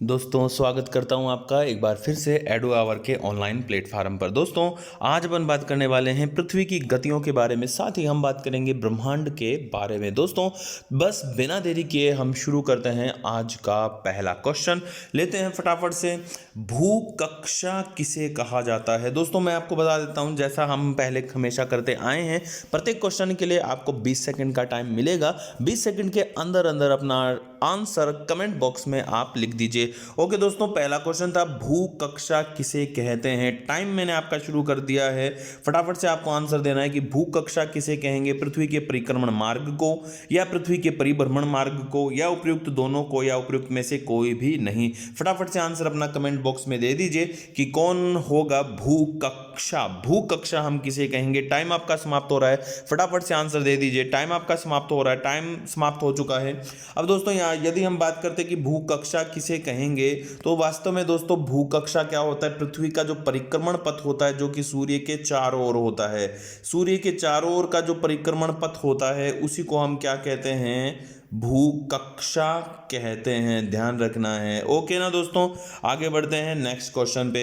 दोस्तों स्वागत करता हूं आपका एक बार फिर से एडो आवर के ऑनलाइन प्लेटफार्म पर। दोस्तों आज अपन बात करने वाले हैं पृथ्वी की गतियों के बारे में, साथ ही हम बात करेंगे ब्रह्मांड के बारे में। दोस्तों बस बिना देरी किए हम शुरू करते हैं। आज का पहला क्वेश्चन लेते हैं फटाफट से। भू कक्षा किसे कहा जाता है? दोस्तों मैं आपको बता देता हूं, जैसा हम पहले हमेशा करते आए हैं, प्रत्येक क्वेश्चन के लिए आपको 20 सेकंड का टाइम मिलेगा। 20 सेकंड के अंदर अंदर अपना आंसर कमेंट बॉक्स में आप लिख दीजिए। ओके दोस्तों, पहला क्वेश्चन था भू कक्षा किसे कहते हैं। टाइम मैंने आपका शुरू कर दिया है, फटाफट से आपको आंसर देना है कि भू कक्षा किसे कहेंगे। पृथ्वी के परिक्रमण मार्ग को, या पृथ्वी के परिभ्रमण मार्ग को, या उपयुक्त दोनों को, या उपयुक्त में से कोई भी नहीं। फटाफट से आंसर अपना कमेंट बॉक्स में दे दीजिए कि कौन होगा भू कक्षा। भू कक्षा हम किसे कहेंगे। टाइम आपका समाप्त हो रहा है, फटाफट से आंसर दे दीजिए। टाइम आपका समाप्त हो रहा है, टाइम समाप्त हो चुका है। अब दोस्तों यहाँ यदि हम बात करते हैं कि भू कक्षा किसे कहेंगे, तो वास्तव में दोस्तों भू कक्षा क्या होता है? पृथ्वी का जो परिक्रमण पथ होता है, जो कि सूर्य के चारों ओर होता है। सूर्य के चारों ओर का जो परिक्रमण पथ होता है उसी को हम क्या कहते हैं? भू कक्षा कहते हैं। ध्यान रखना है। ओके ना दोस्तों, आगे बढ़ते हैं नेक्स्ट क्वेश्चन पे।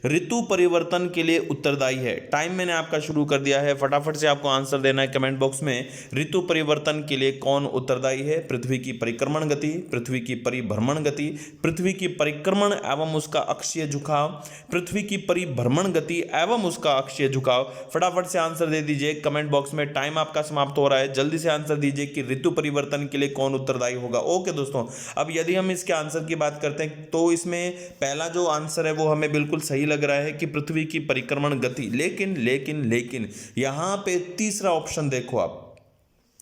ऋतु परिवर्तन के लिए उत्तरदायी है। टाइम मैंने आपका शुरू कर दिया है, फटाफट से आपको आंसर देना है कमेंट बॉक्स में। ऋतु परिवर्तन के लिए कौन उत्तरदायी है? पृथ्वी की परिक्रमण गति, पृथ्वी की परिभ्रमण गति, पृथ्वी की परिक्रमण एवं उसका अक्षीय झुकाव, पृथ्वी की परिभ्रमण गति एवं उसका अक्षीय झुकाव। फटाफट से आंसर दे दीजिए कमेंट बॉक्स में। टाइम आपका समाप्त हो रहा है, जल्दी से आंसर दीजिए कि ऋतु परिवर्तन के लिए कौन उत्तरदायी होगा। ओके दोस्तों, अब यदि हम इसके आंसर की बात करते हैं तो इसमें पहला जो आंसर है वो हमें बिल्कुल सही लग रहा है कि पृथ्वी की परिक्रमण गति। लेकिन लेकिन लेकिन यहां पे तीसरा ऑप्शन देखो आप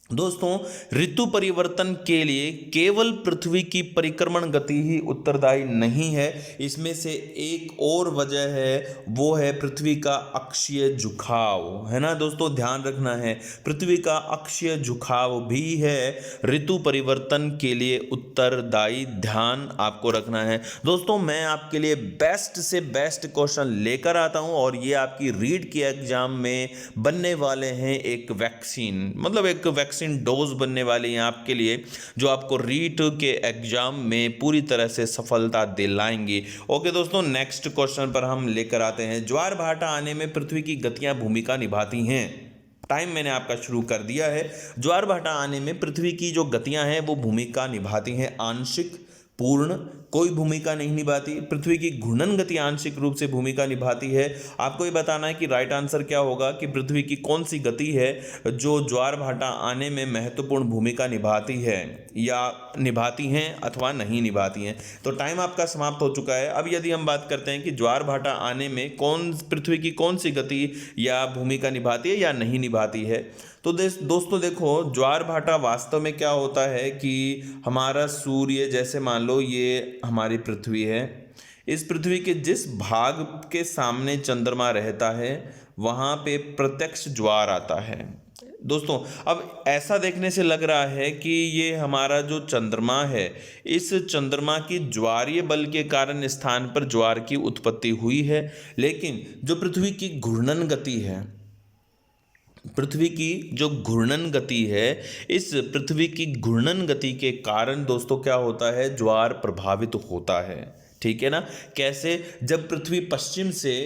दोस्तों, ऋतु परिवर्तन के लिए केवल पृथ्वी की परिक्रमण गति ही उत्तरदायी नहीं है। इसमें से एक और वजह है, वो है पृथ्वी का अक्षीय झुकाव, है ना दोस्तों? ध्यान रखना है, पृथ्वी का अक्षीय झुकाव भी है ऋतु परिवर्तन के लिए उत्तरदायी। ध्यान आपको रखना है दोस्तों। मैं आपके लिए बेस्ट से बेस्ट क्वेश्चन लेकर आता हूं, और ये आपकी रीड के एग्जाम में बनने वाले हैं। एक वैक्सीन, मतलब एक वैक्सीन डोज बनने वाली है आपके लिए, जो आपको रीट के एग्जाम में पूरी तरह से सफलता दिलाएंगी। ओके दोस्तों, नेक्स्ट क्वेश्चन पर हम लेकर आते हैं। ज्वार भाटा आने में पृथ्वी की गतियां भूमिका निभाती हैं। टाइम मैंने आपका शुरू कर दिया है। ज्वार भाटा आने में पृथ्वी की जो गतियां हैं वो भूमिका निभाती हैं। आंशिक, पूर्ण, कोई भूमिका नहीं निभाती। पृथ्वी की घूर्णन गति आंशिक रूप से भूमिका निभाती है। आपको ये बताना है कि राइट आंसर क्या होगा, कि पृथ्वी की कौन सी गति है जो ज्वार भाटा आने में महत्वपूर्ण भूमिका निभाती है, या निभाती हैं अथवा नहीं निभाती हैं। तो टाइम आपका समाप्त हो चुका है। अब यदि हम बात करते हैं कि ज्वार भाटा आने में पृथ्वी की कौन सी गति या भूमिका निभाती है या नहीं निभाती है, तो दोस्तों देखो, ज्वार भाटा वास्तव में क्या होता है कि हमारा सूर्य, जैसे मान लो ये हमारी पृथ्वी है, इस पृथ्वी के जिस भाग के सामने चंद्रमा रहता है वहाँ पे प्रत्यक्ष ज्वार आता है। दोस्तों अब ऐसा देखने से लग रहा है कि ये हमारा जो चंद्रमा है, इस चंद्रमा की ज्वारीय बल के कारण स्थान पर ज्वार की उत्पत्ति हुई है। लेकिन जो पृथ्वी की घूर्णन गति है, पृथ्वी की जो घूर्णन गति है, इस पृथ्वी की घूर्णन गति के कारण दोस्तों क्या होता है? ज्वार प्रभावित होता है। ठीक है ना? कैसे? जब पृथ्वी पश्चिम से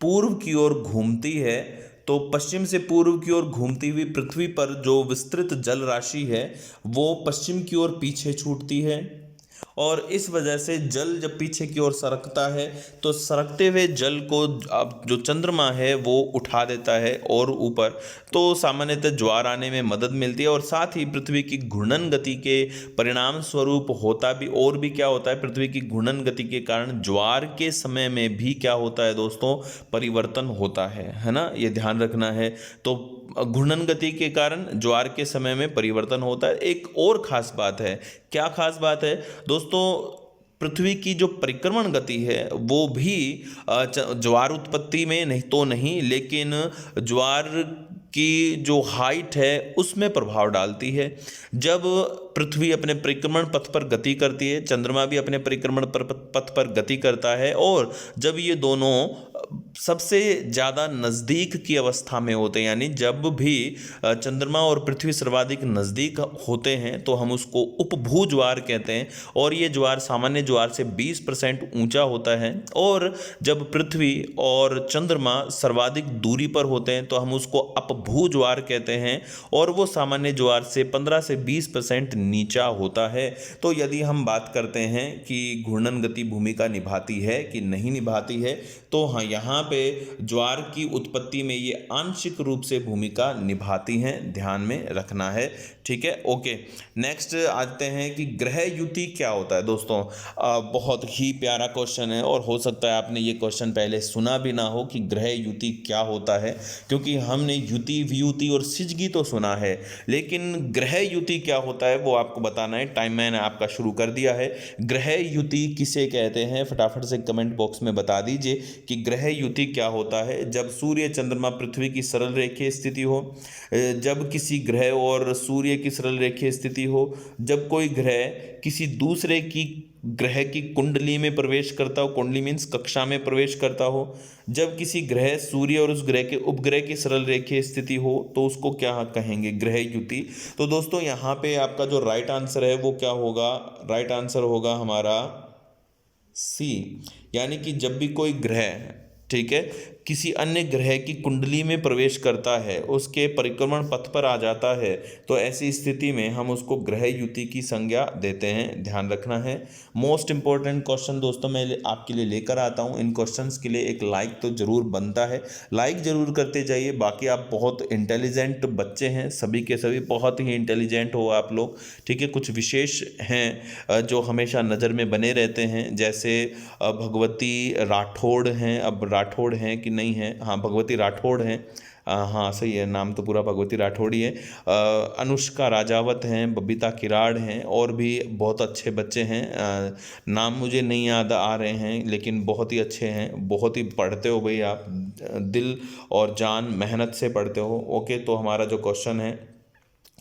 पूर्व की ओर घूमती है, तो पश्चिम से पूर्व की ओर घूमती हुई पृथ्वी पर जो विस्तृत जल राशि है वो पश्चिम की ओर पीछे छूटती है, और इस वजह से जल जब पीछे की ओर सरकता है तो सरकते हुए जल को अब जो चंद्रमा है वो उठा देता है और ऊपर, तो सामान्यतः ज्वार आने में मदद मिलती है। और साथ ही पृथ्वी की घूर्णन गति के परिणाम स्वरूप होता भी और भी क्या होता है? पृथ्वी की घूर्णन गति के कारण ज्वार के समय में भी क्या होता है दोस्तों? परिवर्तन होता है ना? ये ध्यान रखना है। तो घूर्णन गति के कारण ज्वार के समय में परिवर्तन होता है। एक और खास बात है। क्या खास बात है दोस्तों? पृथ्वी की जो परिक्रमण गति है वो भी ज्वार उत्पत्ति में नहीं तो नहीं, लेकिन ज्वार की जो हाइट है उसमें प्रभाव डालती है। जब पृथ्वी अपने परिक्रमण पथ पर गति करती है, चंद्रमा भी अपने परिक्रमण पथ पर गति करता है, और जब ये दोनों सबसे ज़्यादा नज़दीक की अवस्था में होते हैं, यानी जब भी चंद्रमा और पृथ्वी सर्वाधिक नज़दीक होते हैं तो हम उसको उपभू ज्वार कहते हैं। और ये ज्वार सामान्य ज्वार से 20% ऊंचा होता है। और जब पृथ्वी और चंद्रमा सर्वाधिक दूरी पर होते हैं तो हम उसको अपभू ज्वार कहते हैं, और वो सामान्य ज्वार से 15 से 20% नीचा होता है। तो यदि हम बात करते हैं कि घूर्णन गति भूमिका निभाती है कि नहीं निभाती है, तो हाँ, यहाँ पे ज्वार की उत्पत्ति में ये आंशिक रूप से भूमिका निभाती हैं, ध्यान में रखना है। ठीक है, ओके। नेक्स्ट आते हैं कि ग्रह युति क्या होता है। दोस्तों बहुत ही प्यारा क्वेश्चन है, और हो सकता है आपने ये क्वेश्चन पहले सुना भी ना हो कि ग्रह युति क्या होता है, क्योंकि हमने युति, वियुति और सिजगी तो सुना है, लेकिन ग्रह युति क्या होता है वो आपको बताना है। टाइम मैंने आपका शुरू कर दिया है। ग्रह युति किसे कहते हैं, फटाफट से कमेंट बॉक्स में बता दीजिए कि ग्रह युति क्या होता है। जब सूर्य, चंद्रमा, पृथ्वी की सरल रेखीय स्थिति हो, जब किसी ग्रह और सूर्य की सरल रेखीय स्थिति हो, जब कोई ग्रह किसी दूसरे की ग्रह की कुंडली में प्रवेश करता हो, कुंडली मीन्स कक्षा में प्रवेश करता हो, जब किसी ग्रह, सूर्य और उस ग्रह के उपग्रह की सरल रेखीय स्थिति हो, तो उसको क्या कहेंगे, ग्रह युति। तो दोस्तों यहाँ पे आपका जो राइट आंसर है वो क्या होगा, राइट आंसर होगा हमारा सी, यानी कि जब भी कोई ग्रह, ठीक है, किसी अन्य ग्रह की कुंडली में प्रवेश करता है, उसके परिक्रमण पथ पर आ जाता है, तो ऐसी स्थिति में हम उसको ग्रह युति की संज्ञा देते हैं, ध्यान रखना है। मोस्ट इंपॉर्टेंट क्वेश्चन दोस्तों मैं आपके लिए लेकर आता हूं। इन क्वेश्चंस के लिए एक लाइक तो जरूर बनता है, लाइक जरूर करते जाइए। बाकी आप बहुत इंटेलिजेंट बच्चे हैं, सभी के सभी बहुत ही इंटेलिजेंट हो आप लोग, ठीक है। कुछ विशेष हैं जो हमेशा नज़र में बने रहते हैं, जैसे भगवती राठौड़ हैं। अब राठौड़ हैं कि नहीं है, हाँ भगवती राठौड़ हैं, हाँ सही है, नाम तो पूरा भगवती राठौड़ ही है। अनुष्का राजावत हैं, बबीता किराड़ हैं, और भी बहुत अच्छे बच्चे हैं। नाम मुझे नहीं याद आ रहे हैं, लेकिन बहुत ही अच्छे हैं। बहुत ही पढ़ते हो भाई आप, दिल और जान मेहनत से पढ़ते हो। ओके, तो हमारा जो क्वेश्चन है,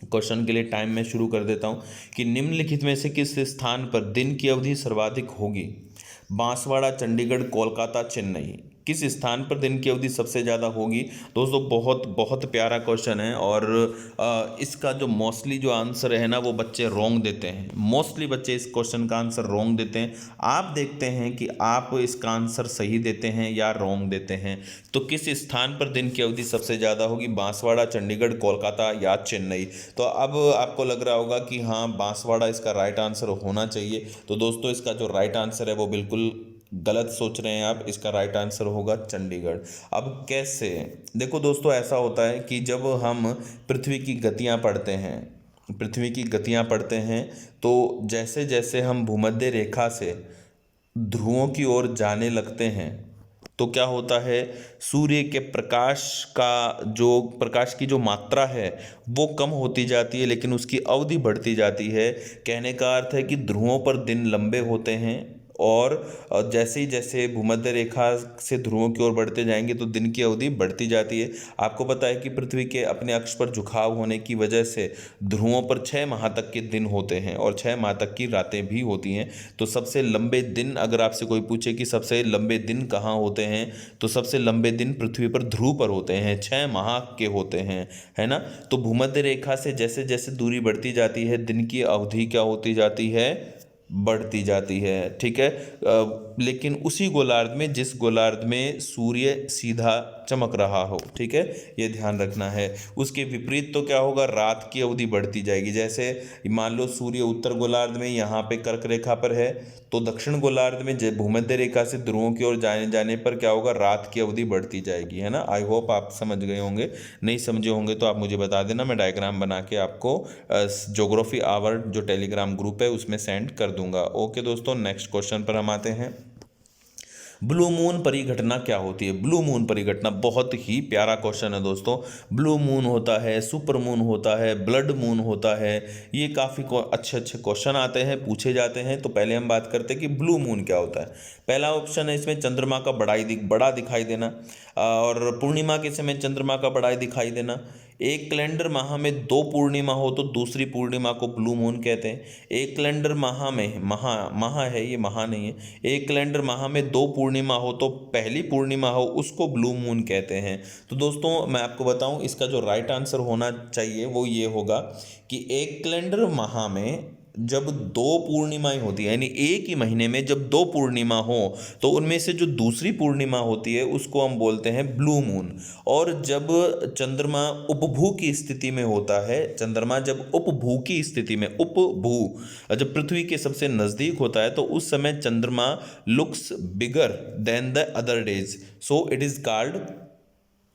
क्वेश्चन के लिए टाइम मैं शुरू कर देता हूँ कि निम्नलिखित में से किस स्थान पर दिन की अवधि सर्वाधिक होगी। बांसवाड़ा, चंडीगढ़, कोलकाता, चेन्नई, किस स्थान पर दिन की अवधि सबसे ज़्यादा होगी। दोस्तों बहुत बहुत प्यारा क्वेश्चन है, और इसका जो मोस्टली जो आंसर है ना वो बच्चे रॉन्ग देते हैं। मोस्टली बच्चे इस क्वेश्चन का आंसर रॉन्ग देते हैं। आप देखते हैं कि आप इसका आंसर सही देते हैं या रॉन्ग देते हैं। तो किस स्थान पर दिन की अवधि सबसे ज़्यादा होगी, बांसवाड़ा, चंडीगढ़, कोलकाता या चेन्नई। तो अब आपको लग रहा होगा कि हाँ बांसवाड़ा इसका राइट आंसर होना चाहिए। तो दोस्तों इसका जो राइट आंसर है वो बिल्कुल गलत सोच रहे हैं आप, इसका राइट आंसर होगा चंडीगढ़। अब कैसे, देखो दोस्तों ऐसा होता है कि जब हम पृथ्वी की गतियां पढ़ते हैं, पृथ्वी की गतियां पढ़ते हैं, तो जैसे जैसे हम भूमध्य रेखा से ध्रुवों की ओर जाने लगते हैं तो क्या होता है, सूर्य के प्रकाश की जो मात्रा है वो कम होती जाती है, लेकिन उसकी अवधि बढ़ती जाती है। कहने का अर्थ है कि ध्रुवों पर दिन लंबे होते हैं, और जैसे ही जैसे भूमध्य रेखा से ध्रुवों की ओर बढ़ते जाएंगे तो दिन की अवधि बढ़ती जाती है। आपको पता है कि पृथ्वी के अपने अक्ष पर झुकाव होने की वजह से ध्रुवों पर 6 माह तक के दिन होते हैं और 6 माह तक की रातें भी होती हैं। तो सबसे लंबे दिन, अगर आपसे कोई पूछे कि सबसे लंबे दिन कहाँ होते हैं, तो सबसे लंबे दिन पृथ्वी पर ध्रुव पर होते हैं, 6 माह के होते हैं, है ना। तो भूमध्य रेखा से जैसे जैसे दूरी बढ़ती जाती है, दिन की अवधि क्या होती जाती है, बढ़ती जाती है, ठीक है। लेकिन उसी गोलार्ध में जिस गोलार्ध में सूर्य सीधा चमक रहा हो, ठीक है, ये ध्यान रखना है। उसके विपरीत तो क्या होगा, रात की अवधि बढ़ती जाएगी। जैसे मान लो सूर्य उत्तर गोलार्ध में यहाँ पे कर्क रेखा पर है, तो दक्षिण गोलार्ध में भूमध्य रेखा से ध्रुवों की ओर जाने पर क्या होगा, रात की अवधि बढ़ती जाएगी, है ना। आई होप आप समझ गए होंगे, नहीं समझे होंगे तो आप मुझे बता देना, मैं डायग्राम बना के आपको ज्योग्राफी आवर जो टेलीग्राम ग्रुप है उसमें सेंड कर दूंगा। ओके दोस्तों, नेक्स्ट क्वेश्चन पर हम आते हैं। ब्लू मून परिघटना क्या होती है। ब्लू मून परिघटना बहुत ही प्यारा क्वेश्चन है दोस्तों। ब्लू मून होता है, सुपर मून होता है, ब्लड मून होता है, ये काफ़ी अच्छे अच्छे क्वेश्चन आते हैं, पूछे जाते हैं। तो पहले हम बात करते हैं कि ब्लू मून क्या होता है। पहला ऑप्शन है इसमें चंद्रमा का बड़ा दिखाई देना, और पूर्णिमा के समय चंद्रमा का बड़ा दिखाई देना। एक कैलेंडर माह में 2 पूर्णिमा हो तो दूसरी पूर्णिमा को ब्लू मून कहते हैं। एक कैलेंडर माह में माह है, ये माह नहीं है। एक कैलेंडर माह में 2 पूर्णिमा हो तो पहली पूर्णिमा हो उसको ब्लू मून कहते हैं। तो दोस्तों मैं आपको बताऊं, इसका जो राइट आंसर होना चाहिए वो ये होगा कि एक कैलेंडर माह में जब 2 पूर्णिमाएं होती है, यानी एक ही महीने में जब 2 पूर्णिमा हो तो उनमें से जो दूसरी पूर्णिमा होती है उसको हम बोलते हैं ब्लू मून। और जब चंद्रमा उपभू की स्थिति में होता है, चंद्रमा जब उपभू की स्थिति में, उपभू जब पृथ्वी के सबसे नज़दीक होता है तो उस समय चंद्रमा looks bigger than the other days, so it is called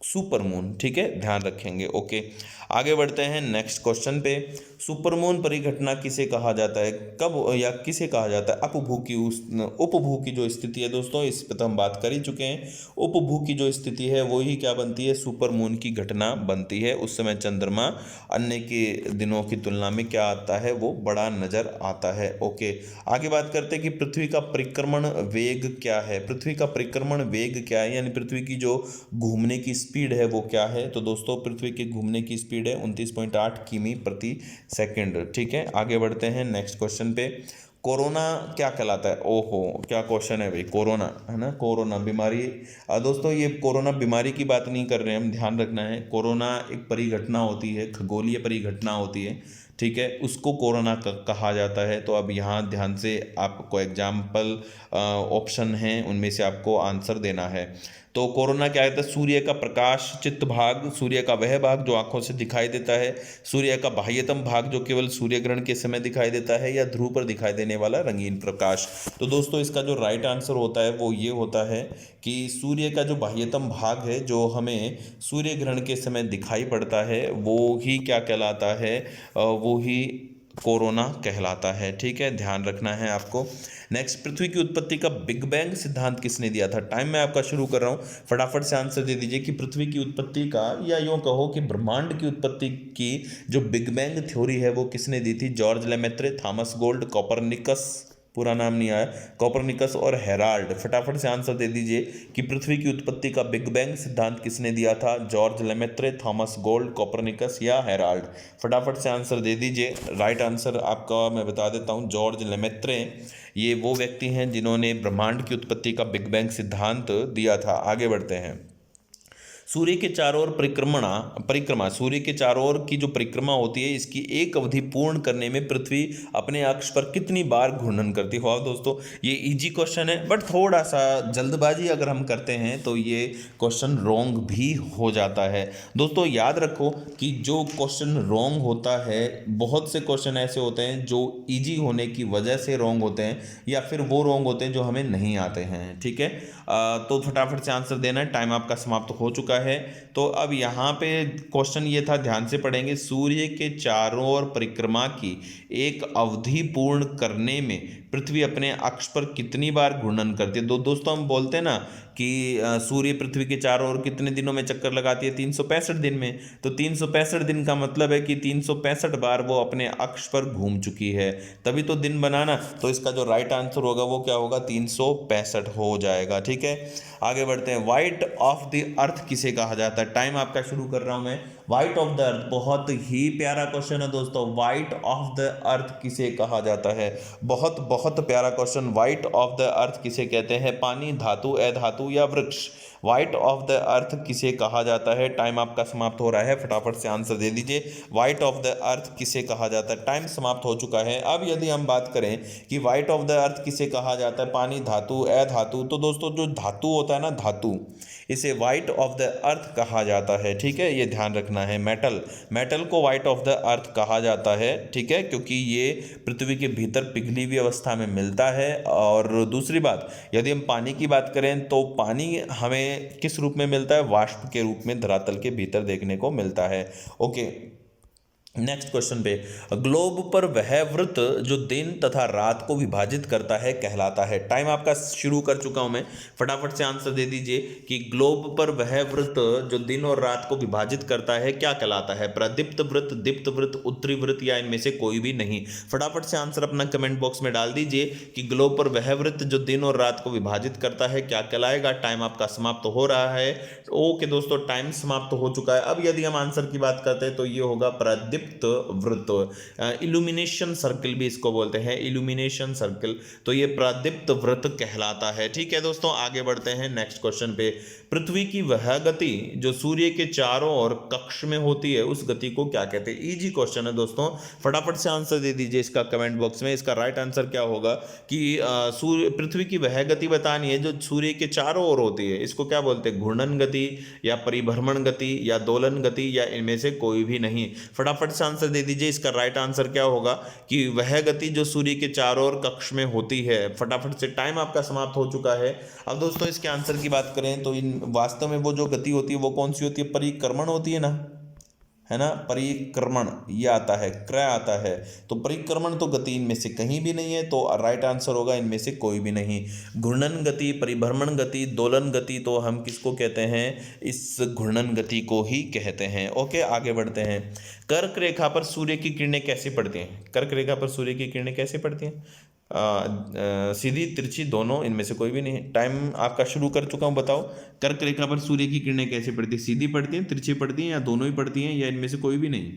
super moon. ठीक है, ध्यान रखेंगे। ओके, आगे बढ़ते हैं नेक्स्ट क्वेश्चन पे। सुपरमून परिघटना किसे कहा जाता है, कब या किसे कहा जाता है? उपभू की जो स्थिति है दोस्तों, इस पर तो हम बात कर ही चुके हैं। उपभू की जो स्थिति है वो ही क्या बनती है, सुपरमून की घटना बनती है। उस समय चंद्रमा अन्य के दिनों की तुलना में क्या आता है, वो बड़ा नजर आता है। ओके, आगे बात करते हैं कि पृथ्वी का परिक्रमण वेग क्या है। पृथ्वी का परिक्रमण वेग क्या है, यानी पृथ्वी की जो घूमने की स्पीड है वो क्या है? तो दोस्तों पृथ्वी की घूमने की स्पीड है 29.8 किमी प्रति सेकंड। ठीक है, आगे बढ़ते हैं नेक्स्ट क्वेश्चन पे। कोरोना क्या कहलाता है? ओहो, क्या क्वेश्चन है भाई, कोरोना है ना, कोरोना बीमारी। दोस्तों ये कोरोना बीमारी की बात नहीं कर रहे हैं हम, ध्यान रखना है। कोरोना एक परिघटना होती है, खगोलीय परिघटना होती है। ठीक है, उसको कोरोना कहा जाता है। तो अब यहाँ ध्यान से आपको एग्जाम्पल ऑप्शन हैं, उनमें से आपको आंसर देना है। तो कोरोना क्या कहता है? सूर्य का प्रकाश चित्त भाग, सूर्य का वह भाग जो आंखों से दिखाई देता है, सूर्य का बाह्यतम भाग जो केवल सूर्य ग्रहण के समय दिखाई देता है, या ध्रुव पर दिखाई देने वाला रंगीन प्रकाश। तो दोस्तों इसका जो राइट आंसर होता है वो ये होता है कि सूर्य का जो बाह्यतम भाग है जो हमें सूर्य ग्रहण के समय दिखाई पड़ता है वो ही क्या कहलाता है, वो ही कोरोना कहलाता है। ठीक है, ध्यान रखना है आपको। नेक्स्ट, पृथ्वी की उत्पत्ति का बिग बैंग सिद्धांत किसने दिया था? टाइम मैं आपका शुरू कर रहा हूँ, फटाफट से आंसर दे दीजिए कि पृथ्वी की उत्पत्ति का, या यूँ कहो कि ब्रह्मांड की उत्पत्ति की जो बिग बैंग थ्योरी है वो किसने दी थी? George Lemaître, Thomas gold, Copernicus, पूरा नाम नहीं आया, कोपरनिकस और हेराल्ड। फटाफट से आंसर दे दीजिए कि पृथ्वी की उत्पत्ति का बिग बैंग सिद्धांत किसने दिया था? George Lemaître, Thomas gold, Copernicus या हेराल्ड? फटाफट से आंसर दे दीजिए। राइट आंसर आपका मैं बता देता हूँ, जॉर्ज लेमेत्रे। ये वो व्यक्ति हैं जिन्होंने ब्रह्मांड की उत्पत्ति का बिग बैंग सिद्धांत दिया था। आगे बढ़ते हैं। सूर्य के चारों ओर परिक्रमा, सूर्य के चारों ओर की जो परिक्रमा होती है इसकी एक अवधि पूर्ण करने में पृथ्वी अपने अक्ष पर कितनी बार घूर्णन करती है? वाह दोस्तों, ये इजी क्वेश्चन है, बट थोड़ा सा जल्दबाजी अगर हम करते हैं तो ये क्वेश्चन रॉन्ग भी हो जाता है। दोस्तों याद रखो कि जो क्वेश्चन रॉन्ग होता है, बहुत से क्वेश्चन ऐसे होते हैं जो ईजी होने की वजह से रॉन्ग होते हैं, या फिर वो रॉन्ग होते हैं जो हमें नहीं आते हैं। ठीक है, तो फटाफट से आंसर देना है, टाइम आपका समाप्त हो चुका है। तो अब यहाँ पे क्वेश्चन ये था, ध्यान से पढ़ेंगे। सूर्य के चारों ओर परिक्रमा की एक अवधि पूर्ण करने में पृथ्वी अपने अक्ष पर कितनी बार घूर्णन करती है? दोस्तों हम बोलते हैं ना कि सूर्य पृथ्वी के चारों ओर कितने दिनों में चक्कर लगाती है? 365 दिन में। तो 365 दिन का मतलब है कि 365 बार वो अपने अक्ष पर घूम चुकी है, तभी तो दिन बनाना। तो इसका जो राइट आंसर होगा वो क्या होगा? 365 हो जाएगा। ठीक है, आगे बढ़ते हैं। वाइट ऑफ द अर्थ किसे कहा जाता है? टाइम आपका शुरू कर रहा हूं मैं। वाइट ऑफ द अर्थ, बहुत ही प्यारा क्वेश्चन है दोस्तों। वाइट ऑफ द अर्थ किसे कहा जाता है? बहुत बहुत प्यारा question. White of the earth किसे कहते हैं? पानी, धातु, अधातु या वृक्ष? वाइट ऑफ द अर्थ किसे कहा जाता है? टाइम आपका समाप्त हो रहा है, फटाफट से आंसर दे दीजिए। वाइट ऑफ द अर्थ किसे कहा जाता है? टाइम समाप्त हो चुका है। अब यदि हम बात करें कि वाइट ऑफ द अर्थ किसे कहा जाता है, पानी, धातु, अधातु, तो दोस्तों जो धातु होता है ना, धातु, इसे वाइट ऑफ द अर्थ कहा जाता है। ठीक है, ये ध्यान रखना है। मेटल को वाइट ऑफ द अर्थ कहा जाता है। ठीक है, क्योंकि ये पृथ्वी के भीतर पिघली हुई अवस्था में मिलता है। और दूसरी बात, यदि हम पानी की बात करें तो पानी हमें किस रूप में मिलता है? वाष्प के रूप में धरातल के भीतर देखने को मिलता है। ओके, नेक्स्ट क्वेश्चन पे, ग्लोब पर वह वृत्त जो दिन तथा रात को विभाजित करता है कहलाता है। टाइम आपका शुरू कर चुका हूं मैं, फटाफट से आंसर दे दीजिए कि ग्लोब पर वह वृत्त जो दिन और रात को विभाजित करता है क्या कहलाता है। प्रदीप्त वृत्त, दीप्त वृत्त, उत्तरी वृत्त या इनमें से कोई भी नहीं। फटाफट से आंसर अपना कमेंट बॉक्स में डाल दीजिए कि ग्लोब पर वह वृत्त जो दिन और रात को विभाजित करता है क्या कहलाएगा। टाइम आपका समाप्त हो रहा है। ओके दोस्तों, टाइम समाप्त हो चुका है। अब यदि हम आंसर की बात करते हैं तो ये होगा प्रदीप्त वृत्त। इल्यूमिनेशन सर्कल भी इसको बोलते हैं, इल्यूमिनेशन सर्कल। तो ये प्रदीप्त वृत्त कहलाता है। ठीक है दोस्तों, आगे बढ़ते हैं नेक्स्ट क्वेश्चन पे। पृथ्वी की वह गति जो सूर्य के चारों ओर कक्ष में होती है उस गति को क्या कहते हैं। इजी क्वेश्चन है दोस्तों, फटाफट से आंसर दे दीजिए इसका कमेंट बॉक्स में। इसका राइट आंसर क्या होगा कि सूर्य, पृथ्वी की वह गति बतानी है जो सूर्य के चारों ओर होती है, इसको क्या बोलते हैं, घूर्णन गति या परिभ्रमण गति या दोलन गति या इनमें से कोई भी नहीं। फटाफट से आंसर दे दीजिए। इसका राइट आंसर क्या होगा कि वह गति जो सूर्य के चारों ओर कक्ष में होती है। फटाफट से, टाइम आपका समाप्त हो चुका है। अब दोस्तों इसके आंसर की बात करें तो इन वास्तव में वो जो गति होती है वो कौन सी होती है, परिक्रमण होती है ना, है ना, परिक्रमण ये आता है, क्रय आता है। तो परिक्रमण तो गति इनमें से कहीं भी नहीं है, तो राइट आंसर होगा इनमें से कोई भी नहीं। घूर्णन गति, परिभ्रमण गति, दोलन गति, तो हम किसको कहते हैं, इस घूर्णन गति को ही कहते हैं। ओके, आगे बढ़ते हैं। कर्क रेखा पर सूर्य की किरणें कैसे पड़ती हैं। कर्क रेखा पर सूर्य की किरणें कैसे पड़ती हैं, सीधी, तिरछी, दोनों, इनमें से कोई भी नहीं है। टाइम आपका शुरू कर चुका हूं, बताओ कर्क रेखा पर सूर्य की किरणें कैसे पड़ती है, सीधी पड़ती हैं, तिरछी पड़ती हैं या दोनों ही पड़ती हैं या इनमें से कोई भी नहीं।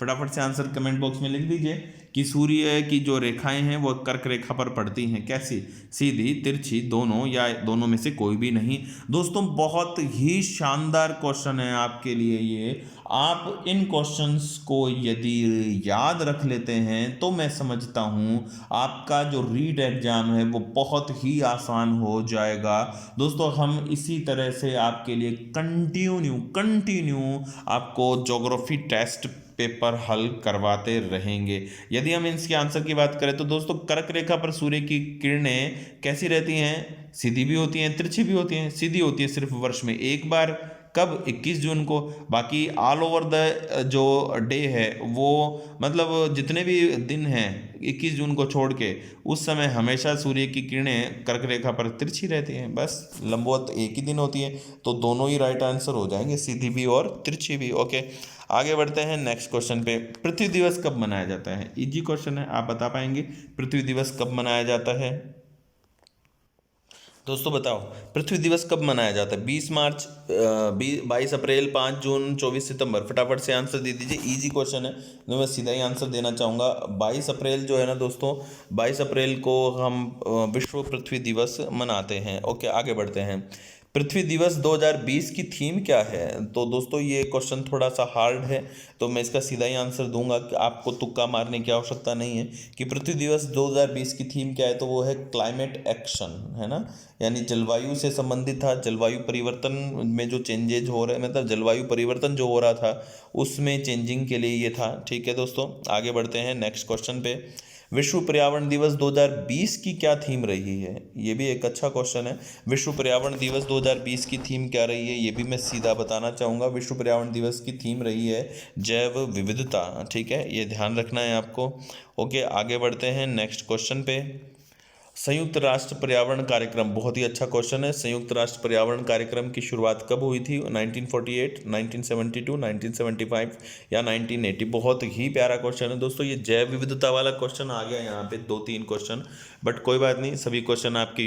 फटाफट से आंसर कमेंट बॉक्स में लिख दीजिए कि सूर्य की जो रेखाएं हैं वो कर्क रेखा पर पड़ती हैं कैसी, सीधी, तिरछी, दोनों या दोनों में से कोई भी नहीं। दोस्तों बहुत ही शानदार क्वेश्चन है आपके लिए ये। आप इन क्वेश्चंस को यदि याद रख लेते हैं तो मैं समझता हूँ आपका जो रीट एग्जाम है वो बहुत ही आसान हो जाएगा। दोस्तों हम इसी तरह से आपके लिए कंटिन्यू आपको ज्योग्राफी टेस्ट पेपर हल करवाते रहेंगे। यदि हम इसके आंसर की बात करें तो दोस्तों कर्क रेखा पर सूर्य की किरणें कैसी रहती हैं, सीधी भी होती हैं, तिरछी भी होती हैं। सीधी होती है सिर्फ वर्ष में एक बार, कब, 21 जून को। बाकी ऑल ओवर द जो डे है वो मतलब जितने भी दिन हैं 21 जून को छोड़ के, उस समय हमेशा सूर्य की किरणें कर्क रेखा पर तिरछी रहती हैं, बस लंबवत एक ही दिन होती है। तो दोनों ही राइट आंसर हो जाएंगे, सीधी भी और तिरछी भी। ओके, आगे बढ़ते हैं नेक्स्ट क्वेश्चन पे। पृथ्वी दिवस कब मनाया जाता है। इजी क्वेश्चन है, आप बता पाएंगे पृथ्वी दिवस कब मनाया जाता है। दोस्तों बताओ पृथ्वी दिवस कब मनाया जाता है। 20 मार्च, 22 अप्रैल, 5 जून, 24 सितंबर। फटाफट से आंसर दे दीजिए, इजी क्वेश्चन है तो मैं सीधा ही आंसर देना चाहूँगा। 22 अप्रैल जो है ना दोस्तों, 22 अप्रैल को हम विश्व पृथ्वी दिवस मनाते हैं। ओके, आगे बढ़ते हैं। पृथ्वी दिवस 2020 की थीम क्या है। तो दोस्तों ये क्वेश्चन थोड़ा सा हार्ड है तो मैं इसका सीधा ही आंसर दूंगा कि आपको तुक्का मारने की आवश्यकता नहीं है कि पृथ्वी दिवस 2020 की थीम क्या है। तो वो है क्लाइमेट एक्शन, है ना, यानी जलवायु से संबंधित था। जलवायु परिवर्तन में जो चेंजेज हो रहे, मतलब जलवायु परिवर्तन जो हो रहा था उसमें चेंजिंग के लिए ये था। ठीक है दोस्तों, आगे बढ़ते हैं नेक्स्ट क्वेश्चन पे। विश्व पर्यावरण दिवस 2020 की क्या थीम रही है। ये भी एक अच्छा क्वेश्चन है। विश्व पर्यावरण दिवस 2020 की थीम क्या रही है, ये भी मैं सीधा बताना चाहूँगा। विश्व पर्यावरण दिवस की थीम रही है जैव विविधता। ठीक है, ये ध्यान रखना है आपको। ओके, आगे बढ़ते हैं नेक्स्ट क्वेश्चन पे। संयुक्त राष्ट्र पर्यावरण कार्यक्रम, बहुत ही अच्छा क्वेश्चन है। संयुक्त राष्ट्र पर्यावरण कार्यक्रम की शुरुआत कब हुई थी। 1948, 1972, 1975 या 1980। बहुत ही प्यारा क्वेश्चन है दोस्तों। ये जैव विविधता वाला क्वेश्चन आ गया यहाँ पे, 2-3 क्वेश्चन, बट कोई बात नहीं, सभी क्वेश्चन आपके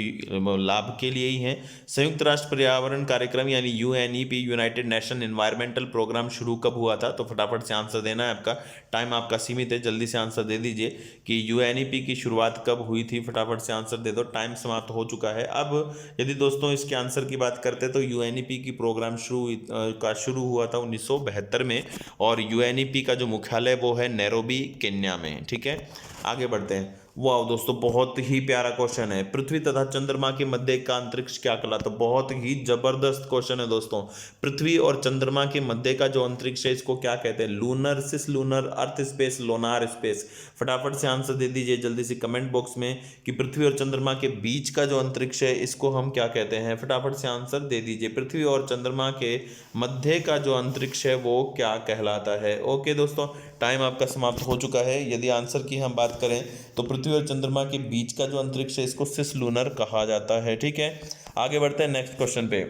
लाभ के लिए ही हैं। संयुक्त राष्ट्र पर्यावरण कार्यक्रम यानी UNEP, United Nation Environmental Programme शुरू कब हुआ था। तो फटाफट से आंसर देना है आपका, टाइम आपका सीमित है, जल्दी से आंसर दे दीजिए कि UNEP की शुरुआत कब हुई थी। फटाफट से आंसर दे दो, टाइम समाप्त हो चुका है। अब यदि दोस्तों इसके आंसर की बात करते हैं तो UNEP की प्रोग्राम शुरू हुआ था 1972 में और UNEP का जो मुख्यालय वो है नैरोबी, केन्या में। ठीक है, आगे बढ़ते हैं। वाह दोस्तों, बहुत ही प्यारा क्वेश्चन है। पृथ्वी तथा चंद्रमा के मध्य का अंतरिक्ष क्या कहलाता है। बहुत ही जबरदस्त क्वेश्चन है दोस्तों। पृथ्वी और चंद्रमा के मध्य का जो अंतरिक्ष है इसको क्या कहते हैं। लूनर, सिस लूनर, अर्थ स्पेस, लोनार स्पेस। फटाफट से आंसर दे दीजिए जल्दी से कमेंट बॉक्स में कि पृथ्वी और चंद्रमा के बीच का जो अंतरिक्ष है इसको हम क्या कहते हैं। फटाफट से आंसर दे दीजिए, पृथ्वी और चंद्रमा के मध्य का जो अंतरिक्ष है वो क्या कहलाता है। ओके दोस्तों, टाइम आपका समाप्त हो चुका है। यदि आंसर की हम बात करें तो पृथ्वी और चंद्रमा के बीच का जो अंतरिक्ष है इसको सिस लूनर कहा जाता है। ठीक है, आगे बढ़ते हैं नेक्स्ट क्वेश्चन पे।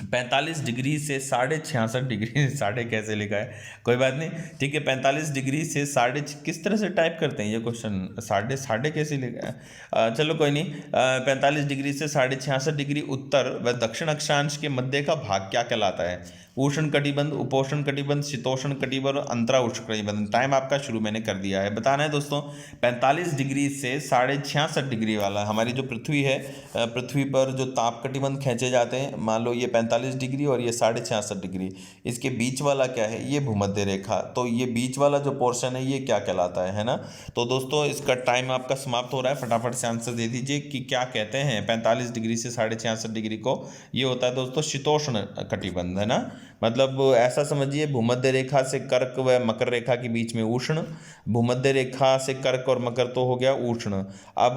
45 डिग्री से 66.5 डिग्री, साढ़े कैसे लिखा है, कोई बात नहीं, ठीक है। 45 डिग्री से साढ़े किस तरह से टाइप करते हैं ये क्वेश्चन, साढ़े साढ़े कैसे लिखा है, चलो कोई नहीं। 45 डिग्री से 66.5 डिग्री उत्तर व दक्षिण अक्षांश के मध्य का भाग क्या कहलाता है? उष्ण कटिबंध, उपोष्ण कटिबंध, शीतोष्ण कटिबंध और अंतरा उष्ण कटिबंध। टाइम आपका शुरू मैंने कर दिया है। बताना है दोस्तों, 45 डिग्री से 66.5 डिग्री वाला हमारी जो पृथ्वी है, पृथ्वी पर जो ताप कटिबंध खींचे जाते हैं, मान लो ये 45 डिग्री और ये 66.5 डिग्री, इसके बीच वाला क्या है, ये भूमध्य रेखा। तो ये बीच वाला जो पोर्शन है ये क्या कहलाता है ना। तो दोस्तों इसका टाइम आपका समाप्त हो रहा है, फटाफट से आंसर दे दीजिए कि क्या कहते हैं 45 डिग्री से 66.5 डिग्री को। ये होता है दोस्तों शीतोष्ण कटिबंध, है ना। मतलब ऐसा समझिए, भूमध्य रेखा से कर्क व मकर रेखा के बीच में उष्ण, भूमध्य रेखा से कर्क और मकर तो हो गया उष्ण। अब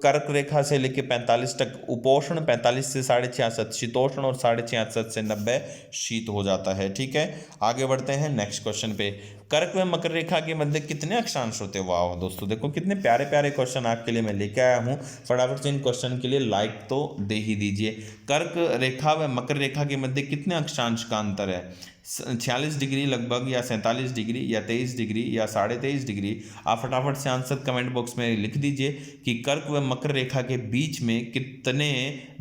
कर्क रेखा से लेके 45 तक उपोष्ण, 45 से 66.5 शीतोष्ण और 66.5 से 90 शीत हो जाता है। ठीक है, आगे बढ़ते हैं नेक्स्ट क्वेश्चन पे। कर्क व मकर रेखा के मध्य कितने अक्षांश होते हैं? वाह दोस्तों, देखो कितने प्यारे प्यारे क्वेश्चन आपके लिए मैं लेके आया हूँ। फटाफट से इन क्वेश्चन के लिए लाइक तो दे ही दीजिए। कर्क रेखा व मकर रेखा के मध्य कितने अक्षांश का अंतर है? 46 डिग्री लगभग, या 47 डिग्री, या 23 डिग्री, या 23.5 डिग्री। आप फटाफट से आंसर कमेंट बॉक्स में लिख दीजिए कि कर्क व मकर रेखा के बीच में कितने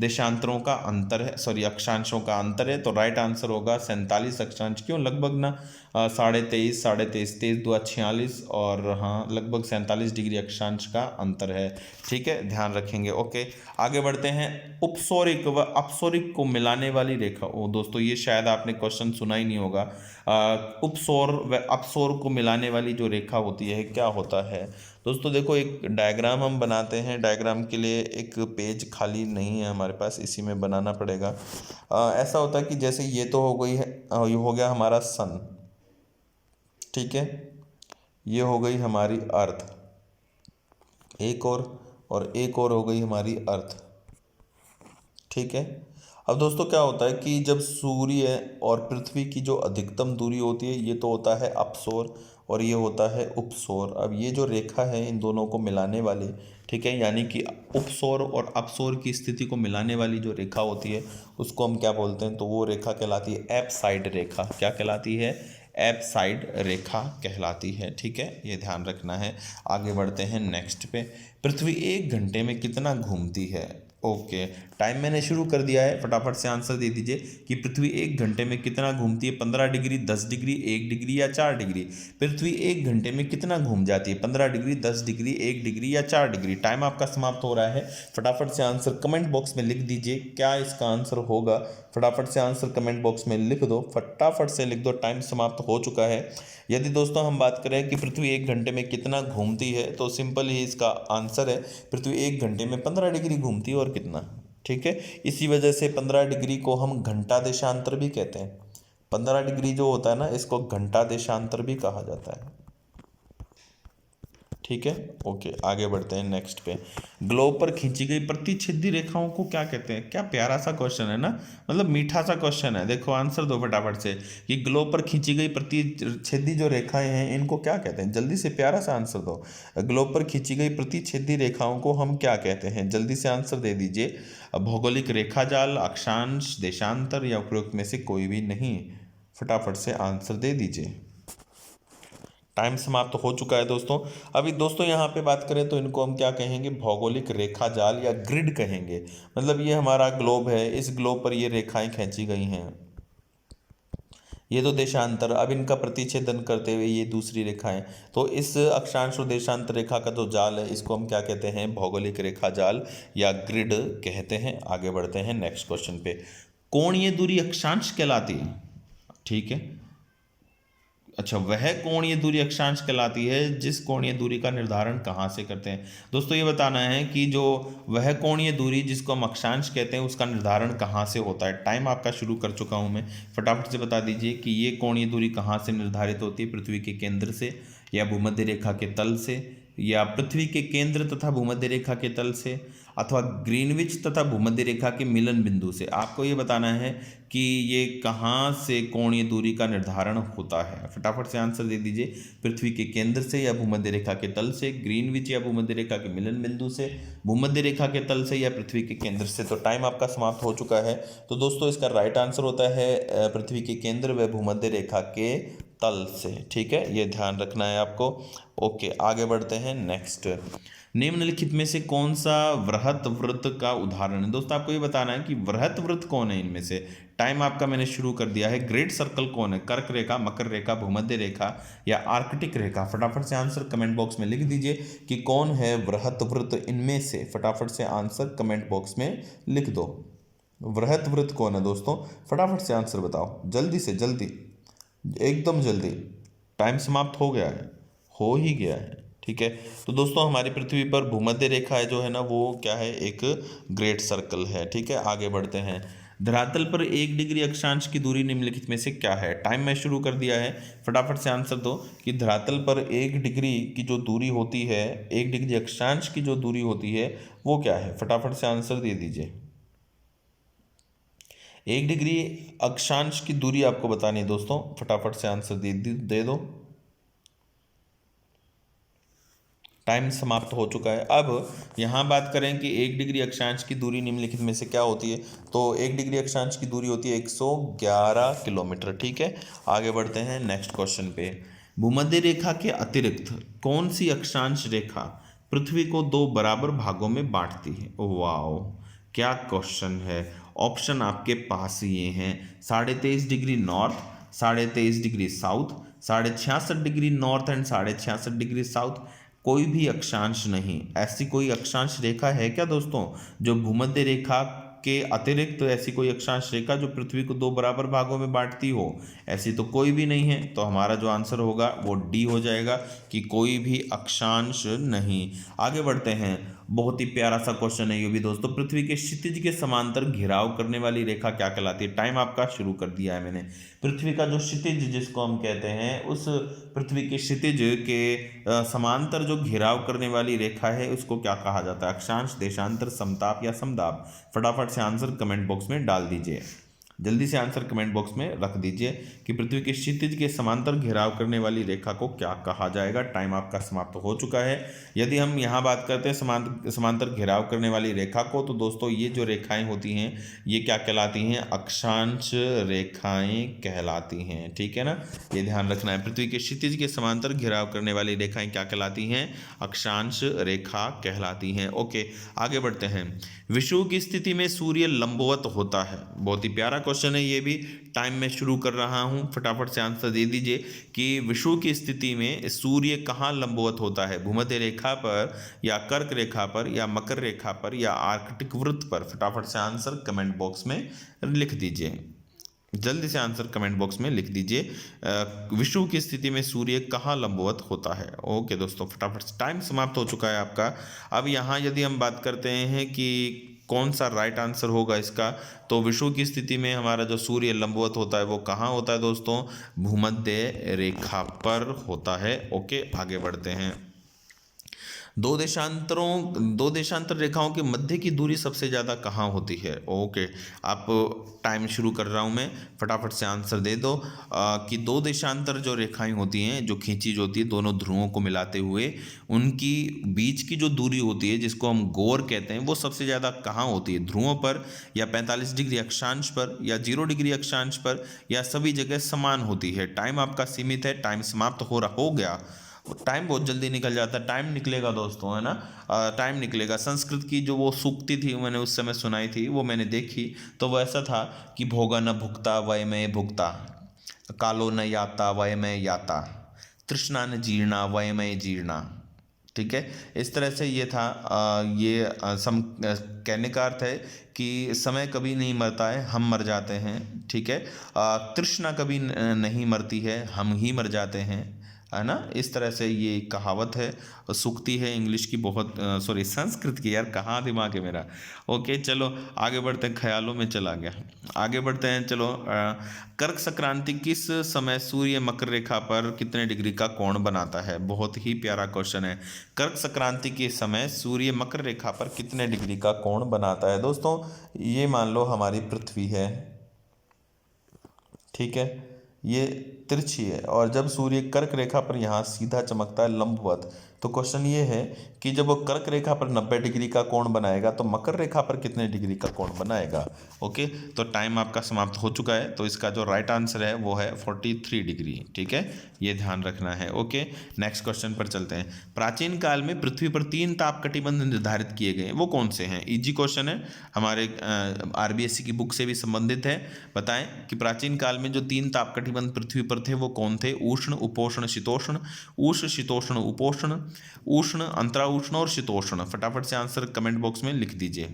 देशांतरों का अंतर है, सॉरी अक्षांशों का अंतर है। तो राइट आंसर होगा 47 अक्षांश। क्यों लगभग ना, 23.5, 23.5, 23 2 46, और हाँ लगभग 47 डिग्री अक्षांश का अंतर है। ठीक है, ध्यान रखेंगे। ओके, आगे बढ़ते हैं। उपसौरिक व अपसौरिक को मिलाने वाली रेखा, ओ दोस्तों ये शायद आपने क्वेश्चन सुना ही नहीं होगा। उपसौर व अपसौर को मिलाने वाली जो रेखा होती है क्या होता है? दोस्तों देखो, एक डायग्राम हम बनाते हैं। डायग्राम के लिए एक पेज खाली नहीं है हमारे पास, इसी में बनाना पड़ेगा। ऐसा होता है कि जैसे ये तो हो गई है, ये हो गया हमारा सन, ठीक है, ये हो गई हमारी अर्थ, एक और एक और हो गई हमारी अर्थ। ठीक है, अब दोस्तों क्या होता है कि जब सूर्य और पृथ्वी की जो अधिकतम दूरी होती है ये तो होता है अपसौर और ये होता है उपसौर। अब ये जो रेखा है इन दोनों को मिलाने वाली, ठीक है, यानी कि उपसौर और अपसौर की स्थिति को मिलाने वाली जो रेखा होती है उसको हम क्या बोलते हैं? तो वो रेखा कहलाती है एपसाइड रेखा। क्या कहलाती है? एपसाइड रेखा कहलाती है। ठीक है, ये ध्यान रखना है। आगे बढ़ते हैं नेक्स्ट पे। पृथ्वी 1 घंटे में कितना घूमती है? ओके, टाइम मैंने शुरू कर दिया है, फटाफट से आंसर दे दीजिए कि पृथ्वी 1 घंटे में कितना घूमती है। 15 डिग्री, 10 डिग्री, 1 डिग्री या 4 डिग्री? पृथ्वी 1 घंटे में कितना घूम जाती है? 15 डिग्री, 10 डिग्री, 1 डिग्री या 4 डिग्री? टाइम आपका समाप्त हो रहा है, फटाफट से आंसर कमेंट बॉक्स में लिख दीजिए। क्या इसका आंसर होगा? फटाफट से आंसर कमेंट बॉक्स में लिख दो, फटाफट से लिख दो। टाइम समाप्त हो चुका है। यदि दोस्तों हम बात करें कि पृथ्वी 1 घंटे में कितना घूमती है, तो सिंपल ही इसका आंसर है पृथ्वी 1 घंटे में 15 डिग्री घूमती है, और कितना। ठीक है, इसी वजह से 15 डिग्री को हम घंटा देशांतर भी कहते हैं। 15 डिग्री जो होता है ना, इसको घंटा देशांतर भी कहा जाता है। ठीक है, ओके, आगे बढ़ते हैं नेक्स्ट पे। ग्लोब पर खींची गई प्रतिच्छेदी रेखाओं को क्या कहते हैं? क्या प्यारा सा क्वेश्चन है ना, मतलब मीठा सा क्वेश्चन है। देखो आंसर दो फटाफट से कि ग्लोब पर खींची गई प्रतिच्छेदी जो रेखाएं हैं इनको क्या कहते हैं? जल्दी से प्यारा सा आंसर दो। ग्लोब पर खींची गई प्रतिच्छेदी रेखाओं को हम क्या कहते हैं? जल्दी से आंसर दे दीजिए। भौगोलिक रेखाजाल, अक्षांश, देशांतर या उपरोक्त में से कोई भी नहीं? फटाफट से आंसर दे दीजिए। टाइम समाप्त हो चुका है दोस्तों। अभी दोस्तों यहाँ पे बात करें तो इनको हम क्या कहेंगे? भौगोलिक रेखा जाल या ग्रिड कहेंगे। मतलब ये हमारा ग्लोब है, इस ग्लोब पर ये रेखाएं खींची गई हैं, ये तो देशांतर। अब इनका प्रतिच्छेदन करते हुए ये दूसरी रेखाएं, तो इस अक्षांश और देशांतर रेखा का जो जाल है इसको हम क्या कहते हैं? भौगोलिक रेखा जाल या ग्रिड कहते हैं। आगे बढ़ते हैं नेक्स्ट क्वेश्चन पे। कोणीय दूरी अक्षांश कहलाती है, ठीक है। अच्छा, वह कोणीय दूरी अक्षांश कहलाती है जिस कोणीय दूरी का निर्धारण कहाँ से करते हैं? दोस्तों ये बताना है कि जो वह कोणीय दूरी जिसको हम अक्षांश कहते हैं उसका निर्धारण कहाँ से होता है। टाइम आपका शुरू कर चुका हूँ मैं, फटाफट से बता दीजिए कि ये कोणीय दूरी कहाँ से निर्धारित होती है? पृथ्वी के केंद्र से, या भूमध्य रेखा के तल से, या पृथ्वी के केंद्र तथा भूमध्य रेखा के तल से, अथवा ग्रीनविच तथा भूमध्य रेखा के मिलन बिंदु से। आपको ये बताना है कि ये कहाँ से कोणीय दूरी का निर्धारण होता है। फटाफट से आंसर दे दीजिए। पृथ्वी के केंद्र से या भूमध्य रेखा के तल से, ग्रीनविच या भूमध्य रेखा के मिलन बिंदु से, भूमध्य रेखा के तल से या पृथ्वी के केंद्र से। तो टाइम आपका समाप्त हो चुका है। तो दोस्तों इसका राइट आंसर होता है पृथ्वी के केंद्र व भूमध्य रेखा के तल से। ठीक है, ये ध्यान रखना है आपको। ओके, आगे बढ़ते हैं। नेक्स्ट, निम्नलिखित में से कौन सा वृहत वृत्त का उदाहरण है। दोस्तों आपको ये बताना है कि वृहत वृत्त कौन है इनमें से। टाइम आपका मैंने शुरू कर दिया है। ग्रेट सर्कल कौन है, कर्क रेखा, मकर रेखा, भूमध्य रेखा या आर्कटिक रेखा। फटाफट से आंसर कमेंट बॉक्स में लिख दीजिए कि कौन है वृहत वृत्त इनमें से। फटाफट से आंसर कमेंट बॉक्स में लिख दो। वृहत वृत्त कौन है दोस्तों, फटाफट से आंसर बताओ, जल्दी से जल्दी, एकदम जल्दी। टाइम समाप्त हो गया है, हो ही गया है। ठीक है, तो दोस्तों हमारी पृथ्वी पर भूमध्य रेखा है जो है ना, वो क्या है, एक ग्रेट सर्कल है। ठीक है, आगे बढ़ते हैं। धरातल पर 1 डिग्री अक्षांश की दूरी निम्नलिखित में से क्या है। टाइम मैं शुरू कर दिया है। फटाफट से आंसर दो कि धरातल पर 1 डिग्री की जो दूरी होती है, 1 डिग्री अक्षांश की जो दूरी होती है वो क्या है। फटाफट से आंसर दे दीजिए। 1 डिग्री अक्षांश की दूरी आपको बतानी है दोस्तों। फटाफट से आंसर दे दो। टाइम समाप्त हो चुका है। अब यहाँ बात करें कि 1 डिग्री अक्षांश की दूरी निम्नलिखित में से क्या होती है, तो 1 डिग्री अक्षांश की दूरी होती है 111 किलोमीटर। ठीक है, आगे बढ़ते हैं नेक्स्ट क्वेश्चन पे। भूमध्य रेखा के अतिरिक्त कौन सी अक्षांश रेखा पृथ्वी को 2 बराबर भागों में बांटती है। वाओ, क्या क्वेश्चन है। ऑप्शन आपके पास ये हैं। 23.5 degree north, 23.5 degree south, 66.5 degree north and 66.5 degree south. कोई भी अक्षांश नहीं। ऐसी कोई अक्षांश रेखा है क्या दोस्तों जो भूमध्य रेखा के अतिरिक्त ऐसी कोई अक्षांश रेखा जो पृथ्वी को 2 बराबर भागों में बांटती हो। ऐसी तो कोई भी नहीं है। तो हमारा जो आंसर होगा वो डी हो जाएगा कि कोई भी अक्षांश नहीं। आगे बढ़ते हैं। बहुत ही प्यारा सा क्वेश्चन है ये भी दोस्तों। पृथ्वी के क्षितिज के समांतर घेराव करने वाली रेखा क्या कहलाती है। टाइम आपका शुरू कर दिया है मैंने। पृथ्वी का जो क्षितिज जिसको हम कहते हैं, उस पृथ्वी के क्षितिज के समांतर जो घेराव करने वाली रेखा है उसको क्या कहा जाता है। अक्षांश, देशांतर, समताप या समदाब। फटाफट से आंसर कमेंट बॉक्स में डाल दीजिए। जल्दी से आंसर कमेंट बॉक्स में रख दीजिए कि पृथ्वी के क्षितिज के समांतर घेराव करने वाली रेखा को क्या कहा जाएगा। टाइम आपका समाप्त हो चुका है। यदि हम यहाँ बात करते हैं समांतर घेराव करने वाली रेखा को, तो दोस्तों ये जो रेखाएं होती हैं ये क्या कहलाती हैं, अक्षांश रेखाएं कहलाती हैं। ठीक है ना, ये ध्यान रखना है। पृथ्वी के क्षितिज के समांतर घेराव करने वाली रेखाएं क्या कहलाती हैं, अक्षांश रेखा कहलाती हैं। ओके, आगे बढ़ते हैं। विषुव की स्थिति में सूर्य लंबवत होता है। बहुत ही प्यारा क्वेश्चन है ये भी। टाइम में शुरू कर रहा हूं, फटाफट से आंसर दे दीजिए कि विषुव की स्थिति में सूर्य कहाँ लंबवत होता है, भूमध्य रेखा पर या कर्क रेखा पर या मकर रेखा पर या आर्कटिक वृत्त पर। फटाफट से आंसर कमेंट बॉक्स में लिख दीजिए। जल्दी से आंसर कमेंट बॉक्स में लिख दीजिए। विषुव की स्थिति में सूर्य कहाँ लंबवत होता है। ओके दोस्तों, फटाफट से टाइम समाप्त हो चुका है आपका। अब यहाँ यदि हम बात करते हैं कि कौन सा राइट आंसर होगा इसका, तो विषुव की स्थिति में हमारा जो सूर्य लंबवत होता है वो कहाँ होता है दोस्तों, भूमध्य रेखा पर होता है। ओके, आगे बढ़ते हैं। दो देशांतर रेखाओं के मध्य की दूरी सबसे ज़्यादा कहाँ होती है। ओके, आप टाइम शुरू कर रहा हूँ मैं, फटाफट से आंसर दे दो कि 2 देशांतर जो रेखाएं होती हैं, जो खींची जो होती है दोनों ध्रुवों को मिलाते हुए, उनकी बीच की जो दूरी होती है जिसको हम गोर कहते हैं, वो सबसे ज़्यादा कहाँ होती है, ध्रुवों पर या 45 डिग्री अक्षांश पर या 0 डिग्री अक्षांश पर या सभी जगह समान होती है। टाइम आपका सीमित है। टाइम समाप्त हो गया। टाइम बहुत जल्दी निकल जाता है। टाइम निकलेगा दोस्तों, है ना, टाइम निकलेगा। संस्कृत की जो वो सूक्ति थी मैंने उस समय सुनाई थी, वो मैंने देखी, तो वो ऐसा था कि भोगा न भुक्ता वय में भुक्ता, कालो न याता वय में याता, तृष्णा न जीर्णा वय में जीर्णा। ठीक है, इस तरह से ये था। कहने का अर्थ है कि समय कभी नहीं मरता है, हम मर जाते हैं। ठीक है, तृष्णा कभी नहीं मरती है, हम ही मर जाते हैं। है ना। इस तरह से ये कहावत है, सूक्ति है इंग्लिश की, बहुत सॉरी संस्कृत की, यार कहाँ दिमाग है मेरा। ओके चलो आगे बढ़ते हैं, ख्यालों में चला गया। आगे बढ़ते हैं चलो। कर्क संक्रांति किस समय सूर्य मकर रेखा पर कितने डिग्री का कोण बनाता है? बहुत ही प्यारा क्वेश्चन है। कर्क संक्रांति के समय सूर्य मकर रेखा पर कितने डिग्री का कोण बनाता है? दोस्तों ये मान लो हमारी पृथ्वी है, ठीक है, ये तिरछी है और जब सूर्य कर्क रेखा पर यहाँ सीधा चमकता है लंबवत, तो क्वेश्चन ये है कि जब वो कर्क रेखा पर 90 डिग्री का कोण बनाएगा तो मकर रेखा पर कितने डिग्री का कोण बनाएगा? ओके, तो टाइम आपका समाप्त हो चुका है, तो इसका जो राइट आंसर है वो है 43 डिग्री, ठीक है, ये ध्यान रखना है। ओके, नेक्स्ट क्वेश्चन पर चलते हैं। प्राचीन काल में पृथ्वी पर 3 ताप कटिबंध निर्धारित किए गए, वो कौन से हैं? इजी क्वेश्चन है, हमारे आरबीएससी की बुक से भी संबंधित है। बताएं कि प्राचीन काल में जो 3 ताप कटिबंध पृथ्वी पर थे वो कौन थे? उष्ण, उपोष्ण, शीतोष्ण, उष्ण, शीतोष्ण, उपोष्ण, उष्ण, अंतराउष्ण और शीतोष्ण। फटाफट से आंसर कमेंट बॉक्स में लिख दीजिए।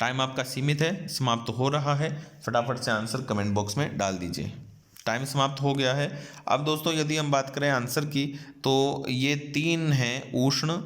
टाइम आपका सीमित है, समाप्त हो रहा है, फटाफट से आंसर कमेंट बॉक्स में डाल दीजिए। टाइम समाप्त हो गया है। अब दोस्तों यदि हम बात करें आंसर की, तो ये 3 हैं उष्ण,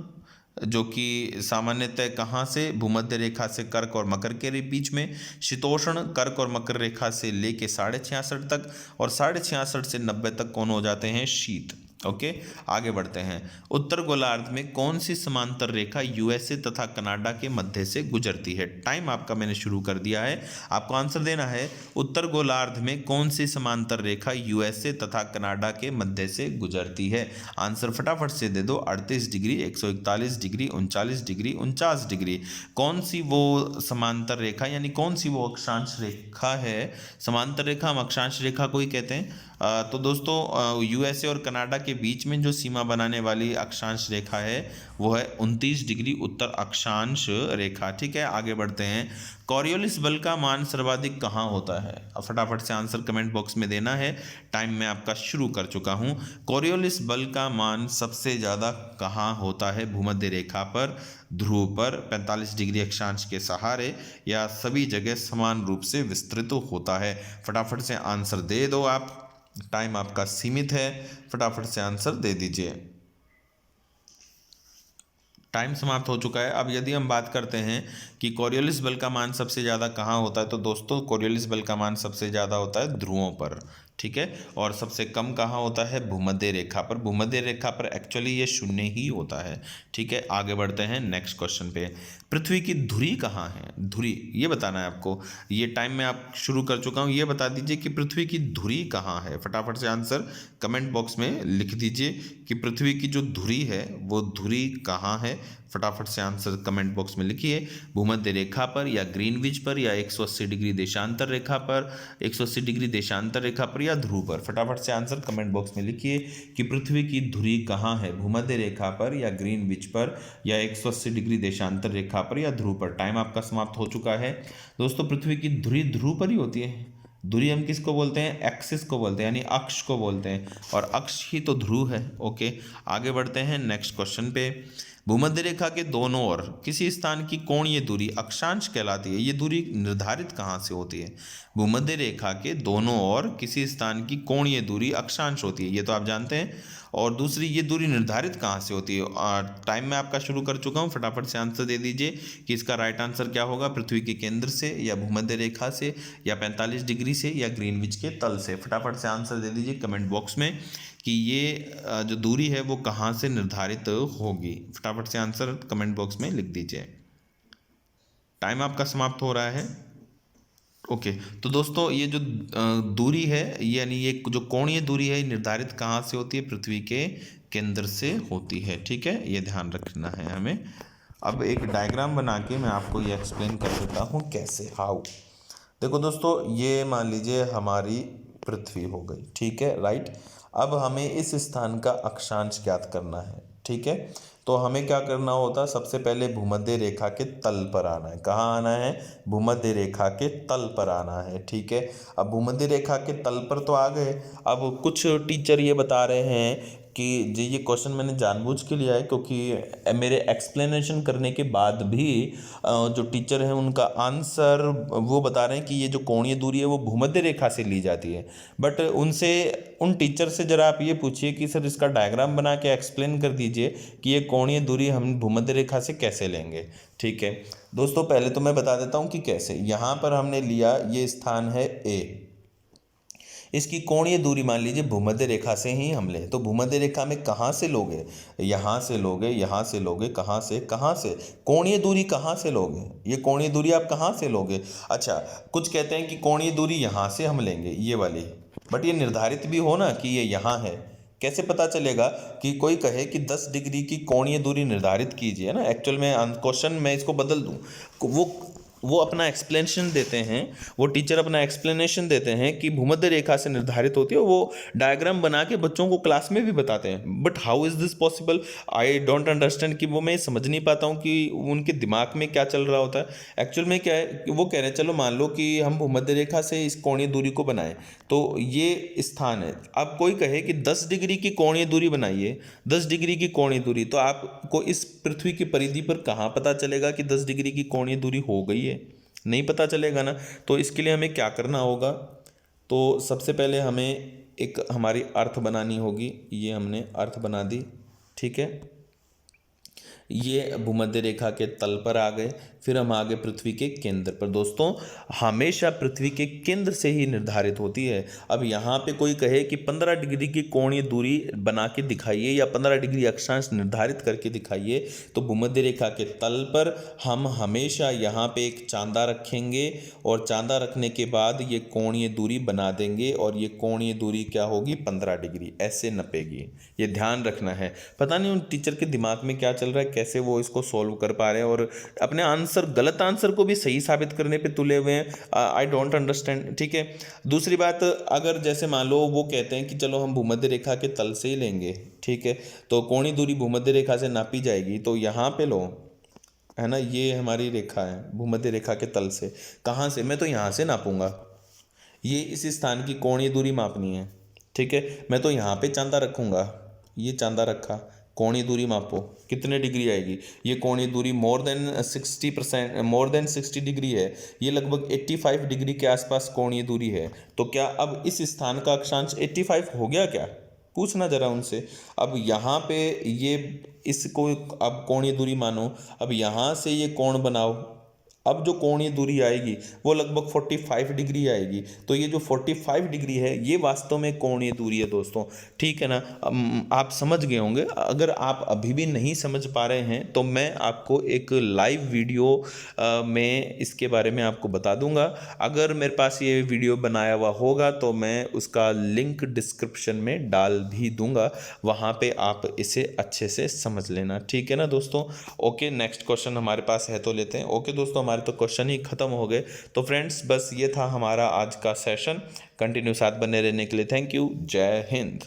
जो कि सामान्यतः कहाँ से? भूमध्य रेखा से कर्क और मकर के बीच में। शीतोष्ण कर्क और मकर रेखा से लेके 66.5 तक, और 66.5 से 90 तक कौन हो जाते हैं? शीत। ओके, आगे बढ़ते हैं। उत्तर गोलार्ध में कौन सी समांतर रेखा यूएसए तथा कनाडा के मध्य से गुजरती है? टाइम आपका मैंने शुरू कर दिया है, आपको आंसर देना है। उत्तर गोलार्ध में कौन सी समांतर रेखा यूएसए तथा कनाडा के मध्य से गुजरती है? आंसर फटाफट से दे दो। 38 डिग्री, 141 डिग्री, 39 डिग्री, 49 डिग्री। कौन सी वो समांतर रेखा यानी कौन सी वो अक्षांश रेखा है? समांतर रेखा हम अक्षांश रेखा को ही कहते हैं। तो दोस्तों यूएसए और कनाडा के बीच में जो सीमा बनाने वाली अक्षांश रेखा है वो है 29 डिग्री उत्तर अक्षांश रेखा, ठीक है। आगे बढ़ते हैं। कॉरियोलिस बल का मान सर्वाधिक कहाँ होता है? अब फटाफट से आंसर कमेंट बॉक्स में देना है, टाइम मैं आपका शुरू कर चुका हूँ। कॉरियोलिस बल का मान सबसे ज़्यादा कहाँ होता है? भूमध्य रेखा पर, ध्रुव पर, 45 डिग्री अक्षांश के सहारे, या सभी जगह समान रूप से विस्तृत होता है? फटाफट से आंसर दे दो आप, टाइम आपका सीमित है, फटाफट से आंसर दे दीजिए। टाइम समाप्त हो चुका है। अब यदि हम बात करते हैं कि कॉरियोलिस बल का मान सबसे ज़्यादा कहाँ होता है, तो दोस्तों कॉरियोलिस बल का मान सबसे ज़्यादा होता है ध्रुवों पर, ठीक है, और सबसे कम कहाँ होता है? भूमध्य रेखा पर। भूमध्य रेखा पर एक्चुअली ये 0 ही होता है, ठीक है। आगे बढ़ते हैं नेक्स्ट क्वेश्चन पे। पृथ्वी की धुरी कहाँ है? धुरी ये बताना है आपको, ये टाइम में आप शुरू कर चुका हूँ। ये बता दीजिए कि पृथ्वी की धुरी कहाँ है? फटाफट से आंसर कमेंट बॉक्स में लिख दीजिए कि पृथ्वी की जो धुरी है वो धुरी कहाँ है? फटाफट से आंसर कमेंट बॉक्स में लिखिए। भूमध्य रेखा पर, या ग्रीनविच पर, या 180 डिग्री देशांतर रेखा पर, 180 डिग्री देशांतर रेखा पर, या ध्रुव पर। फटाफट से आंसर कमेंट बॉक्स में लिखिए कि पृथ्वी की धुरी कहाँ है? भूमध्य रेखा पर, या ग्रीनविच पर, या 180 डिग्री देशांतर रेखा पर, या ध्रुव पर। टाइम आपका समाप्त हो चुका है। दोस्तों पृथ्वी की धुरी ध्रुव पर ही होती है। धुरी हम किसको बोलते हैं? एक्सिस को बोलते हैं, यानी अक्ष को बोलते हैं, और अक्ष ही तो ध्रुव है। ओके, आगे बढ़ते हैं नेक्स्ट क्वेश्चन पे। भूमध्य रेखा के दोनों ओर किसी स्थान की कोणीय दूरी अक्षांश कहलाती है। ये दूरी निर्धारित कहाँ से होती है? भूमध्य रेखा के दोनों ओर किसी स्थान की कोणीय दूरी अक्षांश होती है, ये तो आप जानते हैं। और दूसरी, ये दूरी निर्धारित कहाँ से होती है? टाइम मैं आपका शुरू कर चुका हूँ, फटाफट से आंसर दे दीजिए कि इसका राइट आंसर क्या होगा? पृथ्वी के केंद्र से, या भूमध्य रेखा से, या 45 डिग्री से, या ग्रीनविच के तल से। फटाफट से आंसर दे दीजिए कमेंट बॉक्स में कि ये जो दूरी है वो कहाँ से निर्धारित होगी। फटाफट से आंसर कमेंट बॉक्स में लिख दीजिए। टाइम आपका समाप्त हो रहा है। ओके, तो दोस्तों ये जो दूरी है, यानी ये जो कोणीय दूरी है, निर्धारित कहाँ से होती है? पृथ्वी के केंद्र से होती है, ठीक है, ये ध्यान रखना है हमें। अब एक डायग्राम बना के मैं आपको ये एक्सप्लेन कर देता हूँ कैसे, हाउ। देखो दोस्तों, ये मान लीजिए हमारी पृथ्वी हो गई, ठीक है, राइट। अब हमें इस स्थान का अक्षांश ज्ञात करना है, ठीक है। तो हमें क्या करना होता है? सबसे पहले भूमध्य रेखा के तल पर आना है। कहाँ आना है? भूमध्य रेखा के तल पर आना है, ठीक है। अब भूमध्य रेखा के तल पर तो आ गए। अब कुछ टीचर ये बता रहे हैं कि ये क्वेश्चन मैंने जानबूझ के लिया है क्योंकि मेरे एक्सप्लेनेशन करने के बाद भी जो टीचर हैं उनका आंसर वो बता रहे हैं कि ये जो कोणीय दूरी है वो भूमध्य रेखा से ली जाती है। बट उन टीचर से ज़रा आप ये पूछिए कि सर इसका डायग्राम बना के एक्सप्लेन कर दीजिए कि ये कोणीय दूरी हम भूमध्य रेखा से कैसे लेंगे। ठीक है दोस्तों, पहले तो मैं बता देता हूँ कि कैसे। यहाँ पर हमने लिया ये स्थान है ए, इसकी कोणीय दूरी मान लीजिए भूमध्य रेखा से ही हम लें, तो भूमध्य रेखा में कहाँ से लोगे, यहाँ से लोगे, यहाँ से लोगे, कहाँ से कोणीय दूरी कहाँ से लोगे, ये कोणीय दूरी आप कहाँ से लोगे। अच्छा, कुछ कहते हैं कि कोणीय दूरी यहाँ से हम लेंगे, ये वाली, बट ये निर्धारित भी हो ना कि ये यहाँ है। कैसे पता चलेगा कि कोई कहे कि 10 डिग्री की कोणीय दूरी निर्धारित कीजिए ना, एक्चुअल में क्वेश्चन मैं इसको बदल दूँ, वो अपना एक्सप्लेनेशन देते हैं, वो टीचर अपना एक्सप्लेनेशन देते हैं कि भूमध्य रेखा से निर्धारित होती है, वो डायग्राम बना के बच्चों को क्लास में भी बताते हैं। But how is this possible, I don't understand, कि वो मैं समझ नहीं पाता हूँ कि उनके दिमाग में क्या चल रहा होता है। एक्चुअल में क्या है कि वो कह रहे हैं चलो मान लो कि हम भूमध्य रेखा से इस कोणीय दूरी को बनाएं, तो ये स्थान है। अब कोई कहे कि 10 डिग्री की कोणीय दूरी बनाइए, 10 डिग्री की कोणीय दूरी, तो आपको इस पृथ्वी की परिधि पर कहाँ पता चलेगा कि 10 डिग्री की कोणीय दूरी हो गई है, नहीं पता चलेगा ना। तो इसके लिए हमें क्या करना होगा, तो सबसे पहले हमें एक हमारी अर्थ बनानी होगी। ये हमने अर्थ बना दी, ठीक है। ये भूमध्य रेखा के तल पर आ गए, फिर हम आ गए पृथ्वी के केंद्र पर। दोस्तों हमेशा पृथ्वी के केंद्र से ही निर्धारित होती है। अब यहाँ पे कोई कहे कि 15 डिग्री की कोणीय दूरी बना के दिखाइए या 15 डिग्री अक्षांश निर्धारित करके दिखाइए, तो भूमध्य रेखा के तल पर हम हमेशा यहाँ पे एक चांदा रखेंगे और चांदा रखने के बाद ये कोणीय दूरी बना देंगे और ये कोणीय दूरी क्या होगी, 15 डिग्री ऐसे नपेगी। ये ध्यान रखना है। पता नहीं उन टीचर के दिमाग में क्या चल रहा है, कैसे वो इसको सॉल्व कर पा रहे हैं और अपने गलत आंसर को भी सही साबित करने पे तुले हुए हैं। I don't understand. ठीक है, दूसरी बात, अगर जैसे मान लो वो कहते हैं कि चलो हम भूमध्य रेखा के तल से ही लेंगे, ठीक है, तो कोणीय दूरी भूमध्य रेखा से नापी जाएगी, तो यहाँ पे लो, है ना, ये हमारी रेखा है भूमध्य रेखा के तल से। कहाँ से, मैं तो यहाँ से नापूंगा, ये इस स्थान की कोणीय दूरी मापनी है, ठीक है। मैं तो यहाँ पे चांदा रखूँगा, ये चांदा रखा, कोणीय दूरी मापो कितने डिग्री आएगी। ये कोणीय दूरी मोर देन 60 डिग्री है, ये लगभग 85 डिग्री के आसपास कोणीय दूरी है। तो क्या अब इस स्थान का अक्षांश 85 हो गया क्या, पूछना जरा उनसे। अब यहाँ पे ये इसको अब कोणीय दूरी मानो, अब यहाँ से ये कोण बनाओ, अब जो कोणीय दूरी आएगी वो लगभग 45 डिग्री आएगी। तो ये जो 45 डिग्री है ये वास्तव में कोणीय दूरी है दोस्तों, ठीक है ना। आप समझ गए होंगे। अगर आप अभी भी नहीं समझ पा रहे हैं तो मैं आपको एक लाइव वीडियो में इसके बारे में आपको बता दूंगा। अगर मेरे पास ये वीडियो बनाया हुआ होगा तो मैं उसका लिंक डिस्क्रिप्शन में डाल भी दूंगा, वहाँ पे आप इसे अच्छे से समझ लेना, ठीक है ना दोस्तों। ओके, नेक्स्ट क्वेश्चन हमारे पास है तो लेते हैं। ओके दोस्तों, हमारे तो क्वेश्चन ही खत्म हो गए। तो फ्रेंड्स बस ये था हमारा आज का सेशन। कंटिन्यू साथ बने रहने के लिए थैंक यू। जय हिंद।